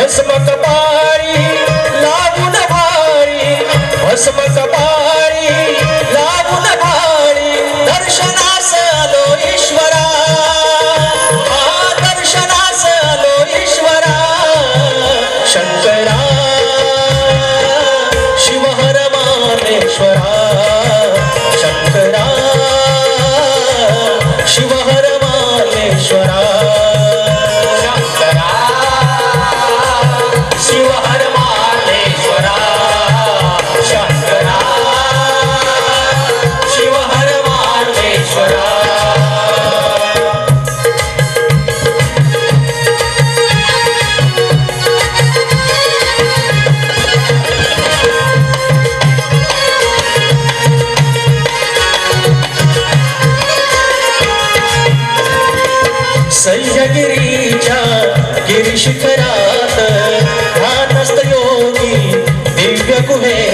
भस्म कपाळी लागून भारी, भस्म कपाळी लागून भारी, दर्शनास आलो ईश्वरा, दर्शनास आलो ईश्वरा, शंकरा शिवहर मानेश्वरा, शंकरा शिवहर मानेश्वरा, शंकरा शिवहर मानेश्वरा, शंकरा शिवहर मानेश्वरा. सह्यागिरीच्या गिरीशिखरात ध्यानस्थ योगी दिव्य गुहे